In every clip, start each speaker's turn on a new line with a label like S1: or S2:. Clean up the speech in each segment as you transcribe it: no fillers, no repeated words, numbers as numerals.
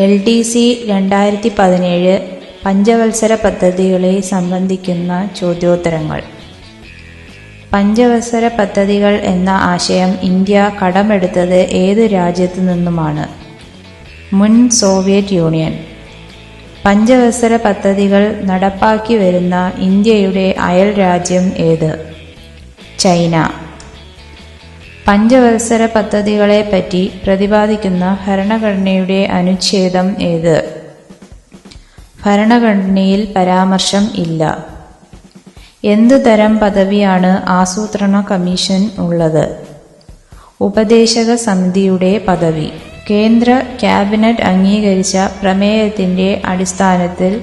S1: LDC 2017 പഞ്ചവത്സര പദ്ധതികളെ സംബന്ധിക്കുന്ന ചോദ്യോത്തരങ്ങൾ. പഞ്ചവത്സര പദ്ധതികൾ എന്ന ആശയം ഇന്ത്യ കടമെടുത്തത് ഏതു രാജ്യത്തു നിന്നുമാണ്? മുൻ സോവിയറ്റ് യൂണിയൻ. പഞ്ചവത്സര പദ്ധതികൾ നടപ്പാക്കി വരുന്ന ഇന്ത്യയുടെ അയൽ രാജ്യം ഏത്? ചൈന. പഞ്ചവത്സര പദ്ധതികളെപ്പറ്റി പ്രതിപാദിക്കുന്ന ഭരണഘടനയുടെ അനുച്ഛേദം ഏത്? ഭരണഘടനയിൽ പരാമർശം ഇല്ല. എന്തു തരം പദവിയാണ് ആസൂത്രണ കമ്മീഷൻ ഉള്ളത്? ഉപദേശക സമിതിയുടെ പദവി. കേന്ദ്ര ക്യാബിനറ്റ് അംഗീകരിച്ച പ്രമേയത്തിന്റെ അടിസ്ഥാനത്തിൽ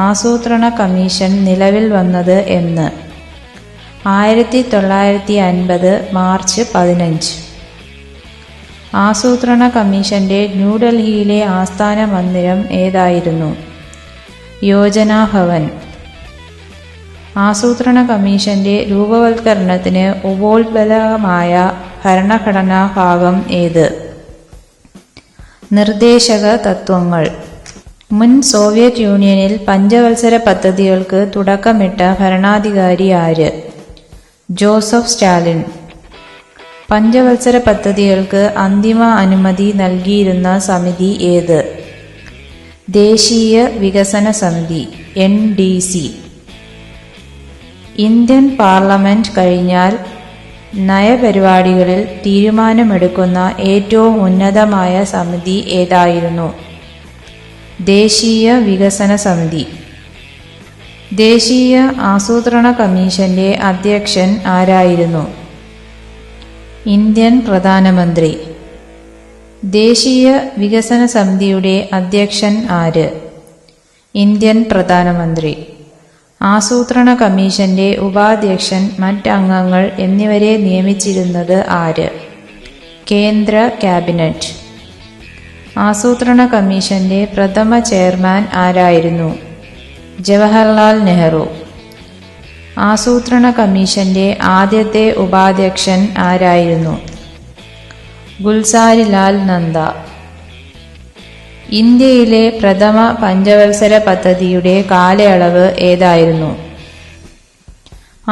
S1: ആസൂത്രണ കമ്മീഷൻ നിലവിൽ വന്നത് എന്ന്? 1950 മാർച്ച് 15. ആസൂത്രണ കമ്മീഷന്റെ ന്യൂഡൽഹിയിലെ ആസ്ഥാന മന്ദിരം ഏതായിരുന്നു? യോജനാ ഭവൻ. ആസൂത്രണ കമ്മീഷന്റെ രൂപവത്കരണത്തിന് ഉപോത്ബലകമായ ഭരണഘടനാ ഭാഗം ഏത്? നിർദ്ദേശക തത്വങ്ങൾ. മുൻ സോവിയറ്റ് യൂണിയനിൽ പഞ്ചവത്സര പദ്ധതികൾക്ക് തുടക്കമിട്ട ഭരണാധികാരി ആര്? ജോസഫ് സ്റ്റാലിൻ. പഞ്ചവത്സര പദ്ധതികൾക്ക് അന്തിമ അനുമതി നൽകിയിരുന്ന സമിതി ഏത്? ദേശീയ വികസന സമിതി NDC. ഇന്ത്യൻ പാർലമെന്റ് കഴിഞ്ഞാൽ നയപരിപാടികളിൽ തീരുമാനമെടുക്കുന്ന ഏറ്റവും ഉന്നതമായ സമിതി ഏതായിരുന്നു? ദേശീയ വികസന സമിതി. ദേശീയ ആസൂത്രണ കമ്മീഷന്റെ അധ്യക്ഷൻ ആരായിരുന്നു? ഇന്ത്യൻ പ്രധാനമന്ത്രി. ദേശീയ വികസന സമിതിയുടെ അധ്യക്ഷൻ ആര്? ഇന്ത്യൻ പ്രധാനമന്ത്രി. ആസൂത്രണ കമ്മീഷന്റെ ഉപാധ്യക്ഷൻ, മറ്റംഗങ്ങൾ എന്നിവരെ നിയമിച്ചിരുന്നത് ആര്? കേന്ദ്ര ക്യാബിനറ്റ്. ആസൂത്രണ കമ്മീഷന്റെ പ്രഥമ ചെയർമാൻ ആരായിരുന്നു? ജവഹർലാൽ നെഹ്റു. ആസൂത്രണ കമ്മീഷന്റെ ആദ്യത്തെ ഉപാധ്യക്ഷൻ ആരായിരുന്നു? ഗുൽസാരിലാൽ നന്ദ. ഇന്ത്യയിലെ പ്രഥമ പഞ്ചവത്സര പദ്ധതിയുടെ കാലയളവ് ഏതായിരുന്നു?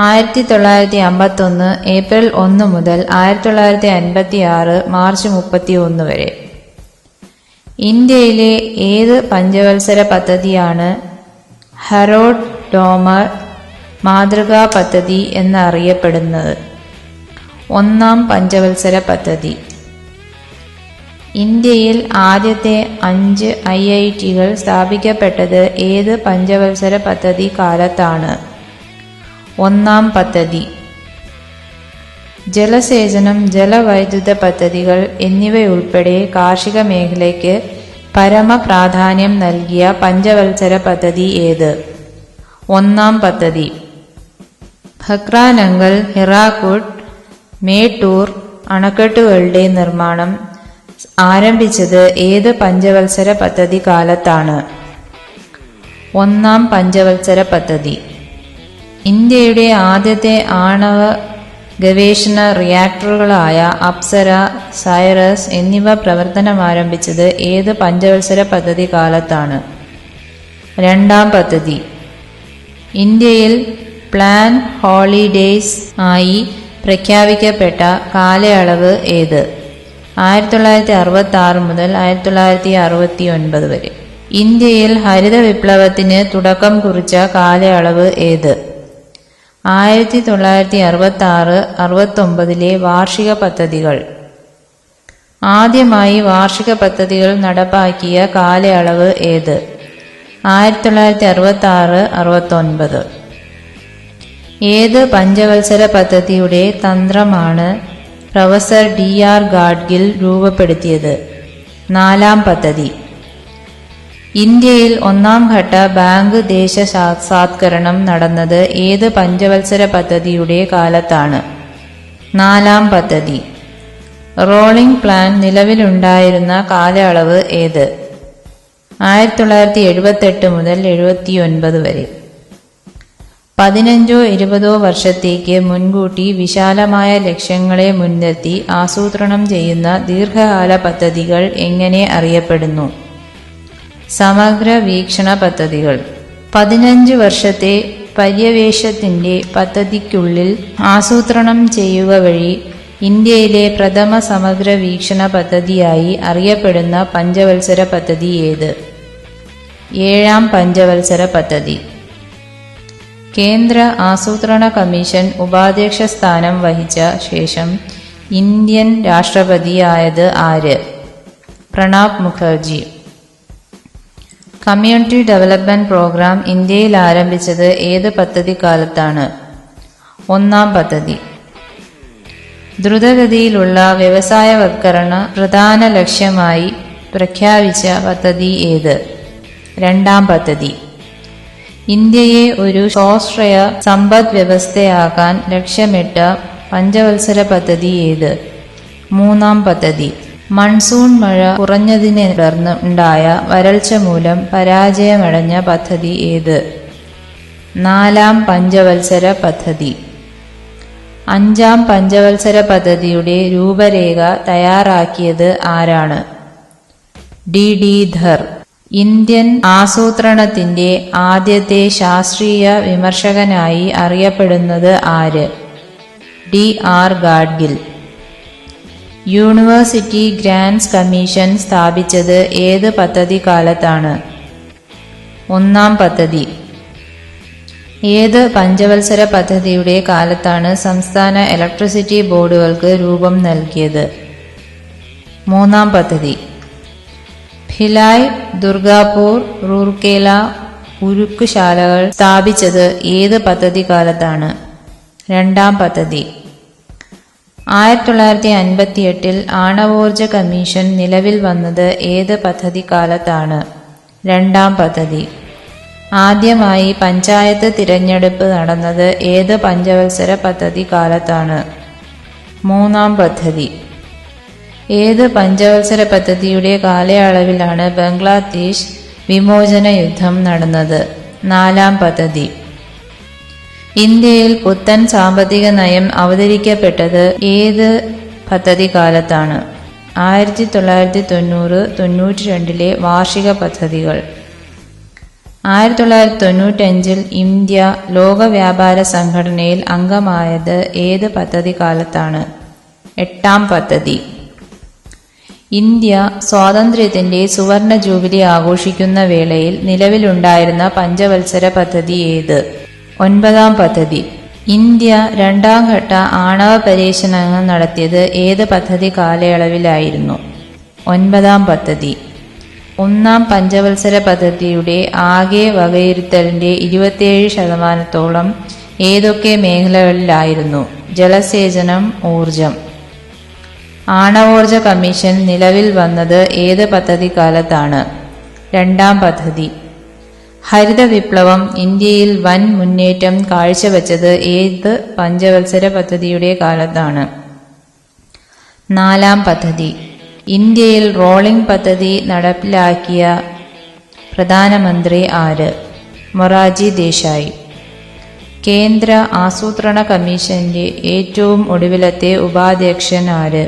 S1: 1951 ഏപ്രിൽ 1 മുതൽ 1956 മാർച്ച് 31 വരെ. ഇന്ത്യയിലെ ഏത് പഞ്ചവത്സര പദ്ധതിയാണ് ഹരോൾഡ് ഡോമർ മാതൃകാ പദ്ധതി എന്നറിയപ്പെടുന്നത്? ഒന്നാം പഞ്ചവത്സര പദ്ധതി. ഇന്ത്യയിൽ ആദ്യത്തെ 5 IITകൾ സ്ഥാപിക്കപ്പെട്ടത് ഏത് പഞ്ചവത്സര പദ്ധതി കാലത്താണ്? ഒന്നാം പദ്ധതി. ജലസേചനം, ജലവൈദ്യുത പദ്ധതികൾ എന്നിവയുൾപ്പെടെ കാർഷിക മേഖലയ്ക്ക് പരമപ്രാധാന്യം നൽകിയ പഞ്ചവത്സര പദ്ധതി ഏത്? ഒന്നാം പദ്ധതി. ഭക്രാനങ്കൽ, ഹിറാക്കുഡ്, മേട്ടൂർ അണക്കെട്ടുകളുടെ നിർമ്മാണം ആരംഭിച്ചത് ഏത് പഞ്ചവത്സര പദ്ധതി കാലത്താണ്? ഒന്നാം പഞ്ചവത്സര പദ്ധതി. ഇന്ത്യയുടെ ആദ്യത്തെ ആണവ ഗവേഷണ റിയാക്ടറുകളായ അപ്സര, സൈറസ് എന്നിവ പ്രവർത്തനമാരംഭിച്ചത് ഏത് പഞ്ചവത്സര പദ്ധതി കാലത്താണ്? രണ്ടാം പദ്ധതി. ഇന്ത്യയിൽ പ്ലാൻ ഹോളിഡേയ്സ് ആയി പ്രഖ്യാപിക്കപ്പെട്ട കാലയളവ് ഏത്? 1966 മുതൽ 1969 വരെ. ഇന്ത്യയിൽ ഹരിത വിപ്ലവത്തിന് തുടക്കം കുറിച്ച കാലയളവ് ഏത്? 1966-69 വാർഷിക പദ്ധതികൾ. ആദ്യമായി വാർഷിക പദ്ധതികൾ നടപ്പാക്കിയ കാലയളവ് ഏത്? 1966-69. ഏത് പഞ്ചവത്സര പദ്ധതിയുടെ തന്ത്രമാണ് പ്രൊഫസർ DR ഗാഡ്ഗിൽ രൂപപ്പെടുത്തിയത്? നാലാം പദ്ധതി. ഇന്ത്യയിൽ ഒന്നാം ഘട്ട ബാങ്ക് ദേശസാത്കരണം നടന്നത് ഏത് പഞ്ചവത്സര പദ്ധതിയുടെ കാലത്താണ്? നാലാം പദ്ധതി. റോളിംഗ് പ്ലാൻ നിലവിലുണ്ടായിരുന്ന കാലയളവ് ഏത്? 1978 മുതൽ 79 വരെ. 15-20 വർഷത്തേക്ക് മുൻകൂട്ടി വിശാലമായ ലക്ഷ്യങ്ങളെ മുൻനിർത്തി ആസൂത്രണം ചെയ്യുന്ന ദീർഘകാല പദ്ധതികൾ എങ്ങനെ അറിയപ്പെടുന്നു? സമഗ്ര വീക്ഷണ പദ്ധതികൾ 15 വർഷത്തെ പര്യവേക്ഷണത്തിന്റെ പദ്ധതിക്കുള്ളിൽ ആസൂത്രണം ചെയ്യുക വഴി ഇന്ത്യയിലെ പ്രഥമ സമഗ്ര വീക്ഷണ പദ്ധതിയായി അറിയപ്പെടുന്ന പഞ്ചവത്സര പദ്ധതി ഏത്? 7ാം പഞ്ചവത്സര പദ്ധതി. കേന്ദ്ര ആസൂത്രണ കമ്മീഷൻ ഉപാധ്യക്ഷ സ്ഥാനം വഹിച്ച ശേഷം ഇന്ത്യൻ രാഷ്ട്രപതിയായത് ആര്? Pranab Mukherjee. Community development programme ഇന്ത്യയിൽ ആരംഭിച്ചത് ഏത് പദ്ധതി കാലത്താണ്? 1ാം പദ്ധതി. ദ്രുതഗതിയിലുള്ള വ്യവസായവൽക്കരണ പ്രധാന ലക്ഷ്യമായി പ്രഖ്യാപിച്ച പദ്ധതി ഏത്? 2ാം പദ്ധതി. ഇന്ത്യയെ ഒരു സ്വാശ്രയ സമ്പദ് വ്യവസ്ഥയാക്കാൻ ലക്ഷ്യമിട്ട പഞ്ചവത്സര പദ്ധതി ഏത്? 3ാം പദ്ധതി. മൺസൂൺ മഴ കുറഞ്ഞതിനെ തുടർന്ന് ഉണ്ടായ വരൾച്ച മൂലം പരാജയമടഞ്ഞ പദ്ധതി ഏത്? 4ാം പഞ്ചവത്സര പദ്ധതി. 5ാം പഞ്ചവത്സര പദ്ധതിയുടെ രൂപരേഖ തയ്യാറാക്കിയത് ആരാണ്? D.D. ധർ. ഇന്ത്യൻ ആസൂത്രണത്തിന്റെ ആദ്യത്തെ ശാസ്ത്രീയ വിമർശകനായി അറിയപ്പെടുന്നത് ആര്? D.R. Gadgil. University grants commission സ്ഥാപിച്ചത് ഏത് പദ്ധതി കാലത്താണ്? 1ാം പദ്ധതി. ഏത് പഞ്ചവത്സര പദ്ധതിയുടെ കാലത്താണ് സംസ്ഥാന ഇലക്ട്രിസിറ്റി ബോർഡുകൾക്ക് രൂപം നൽകിയത്? 3ാം പദ്ധതി. ഭിലായ്, ദുർഗാപൂർ, റൂർക്കേല ഉരുക്കുശാലകൾ സ്ഥാപിച്ചത് ഏത് പദ്ധതി കാലത്താണ്? 2ാം പദ്ധതി. 1958 ആണവോർജ കമ്മീഷൻ നിലവിൽ വന്നത് ഏത് പദ്ധതി കാലത്താണ്? 2ാം പദ്ധതി. ആദ്യമായി പഞ്ചായത്ത് തിരഞ്ഞെടുപ്പ് നടന്നത് ഏത് പഞ്ചവത്സര പദ്ധതി കാലത്താണ്? 3ാം പദ്ധതി. ഏത് പഞ്ചവത്സര പദ്ധതിയുടെ കാലയളവിലാണ് ബംഗ്ലാദേശ് വിമോചന യുദ്ധം നടന്നത്? 4ാം പദ്ധതി. ഇന്ത്യയിൽ പുത്തൻ സാമ്പത്തിക നയം അവതരിക്കപ്പെട്ടത് ഏത് പദ്ധതി കാലത്താണ്? 1990-92 വാർഷിക പദ്ധതികൾ. 1995 ഇന്ത്യ ലോക വ്യാപാര സംഘടനയിൽ അംഗമായത് ഏത് പദ്ധതി കാലത്താണ്? 8ാം പദ്ധതി. ഇന്ത്യ സ്വാതന്ത്ര്യത്തിന്റെ സുവർണ ജൂബിലി ആഘോഷിക്കുന്ന വേളയിൽ നിലവിലുണ്ടായിരുന്ന പഞ്ചവത്സര പദ്ധതി ഏത്? 9ാം പദ്ധതി. ഇന്ത്യ 2ാം ഘട്ട ആണവ പരീക്ഷണങ്ങൾ നടത്തിയത് ഏത് പദ്ധതി കാലയളവിലായിരുന്നു? 9ാം പദ്ധതി. 1ാം പഞ്ചവത്സര പദ്ധതിയുടെ ആകെ വകയിരുത്തലിന്റെ 27% ഏതൊക്കെ മേഖലകളിലായിരുന്നു? ജലസേചനം, ഊർജം. ആണവോർജ കമ്മീഷൻ നിലവിൽ വന്നത് ഏത് പദ്ധതി കാലത്താണ്? 2ാം പദ്ധതി. ഹരിത വിപ്ലവം ഇന്ത്യയിൽ വൻ മുന്നേറ്റം കാഴ്ചവെച്ചത് ഏത് പഞ്ചവത്സര പദ്ധതിയുടെ കാലത്താണ്? 4ാം പദ്ധതി. ഇന്ത്യയിൽ റോളിംഗ് പദ്ധതി നടപ്പിലാക്കിയ പ്രധാനമന്ത്രി ആര്? മൊറാർജി ദേശായി. കേന്ദ്ര ആസൂത്രണ കമ്മീഷന്റെ ഏറ്റവും ഒടുവിലത്തെ ഉപാധ്യക്ഷൻ ആര്?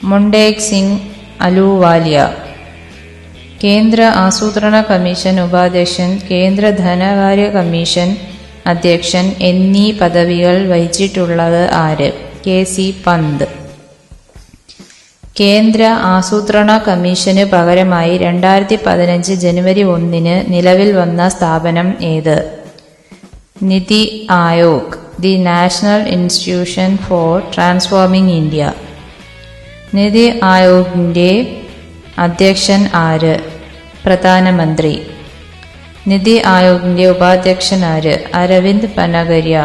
S1: മുണ്ടേക് സിംഗ് അലൂവാലിയ. കേന്ദ്ര ആസൂത്രണ കമ്മീഷൻ ഉപാധ്യക്ഷൻ, കേന്ദ്ര ധനകാര്യ കമ്മീഷൻ അധ്യക്ഷൻ എന്നീ പദവികൾ വഹിച്ചിട്ടുള്ളത് ആര്? K.C. പന്ത്. കേന്ദ്ര ആസൂത്രണ കമ്മീഷന് പകരമായി 2015 ജനുവരി 1 നിലവിൽ വന്ന സ്ഥാപനം ഏത്? NITI Aayog, the national institution for transforming India. NITI ആയോഗിന്റെ അധ്യക്ഷൻ ആര്? പ്രധാനമന്ത്രി. നിതി ആയോഗിന്റെ ഉപാധ്യക്ഷൻ ആര്? അരവിന്ദ് പനഗരിയ.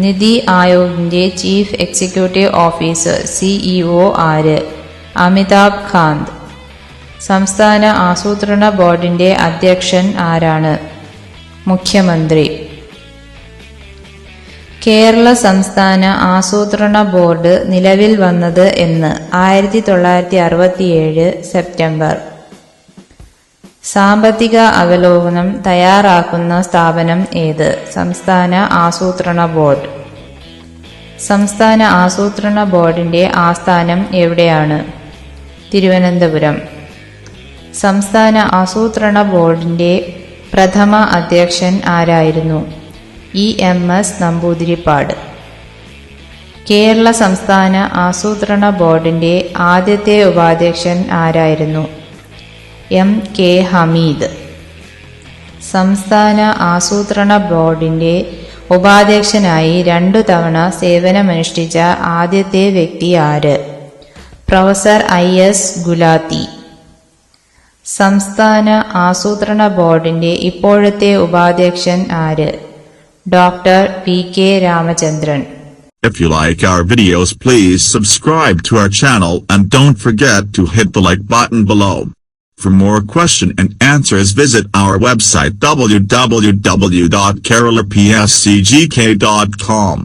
S1: നിതി ആയോഗിന്റെ ചീഫ് എക്സിക്യൂട്ടീവ് ഓഫീസർ CEO ആര്? അമിതാഭ് കാന്ത്. സംസ്ഥാന ആസൂത്രണ ബോർഡിന്റെ അധ്യക്ഷൻ ആരാണ്? മുഖ്യമന്ത്രി. കേരള സംസ്ഥാന ആസൂത്രണ ബോർഡ് നിലവിൽ വന്നത് എന്ന്? 1967 സെപ്റ്റംബർ. സാമ്പത്തിക അവലോകനം തയ്യാറാക്കുന്ന സ്ഥാപനം ഏത്? സംസ്ഥാന ആസൂത്രണ ബോർഡ്. സംസ്ഥാന ആസൂത്രണ ബോർഡിന്റെ ആസ്ഥാനം എവിടെയാണ്? തിരുവനന്തപുരം. സംസ്ഥാന ആസൂത്രണ ബോർഡിന്റെ പ്രഥമ അധ്യക്ഷൻ ആരായിരുന്നു? EMS നമ്പൂതിരിപ്പാട്. കേരള സംസ്ഥാന ആസൂത്രണ ബോർഡിന്റെ ആദ്യത്തെ ഉപാധ്യക്ഷൻ ആരായിരുന്നു? MK ഹമീദ്. സംസ്ഥാന ആസൂത്രണ ബോർഡിന്റെ ഉപാധ്യക്ഷനായി 2 തവണ സേവനമനുഷ്ഠിച്ച ആദ്യത്തെ വ്യക്തി ആര്? Professor IS Gulati. സംസ്ഥാന ആസൂത്രണ ബോർഡിന്റെ ഇപ്പോഴത്തെ ഉപാധ്യക്ഷൻ ആര്? Doctor PK Ramachandran.
S2: If you like our videos, please subscribe to our channel and don't forget to hit the like button below. For more question and answers, visit our website www.keralapscgk.com.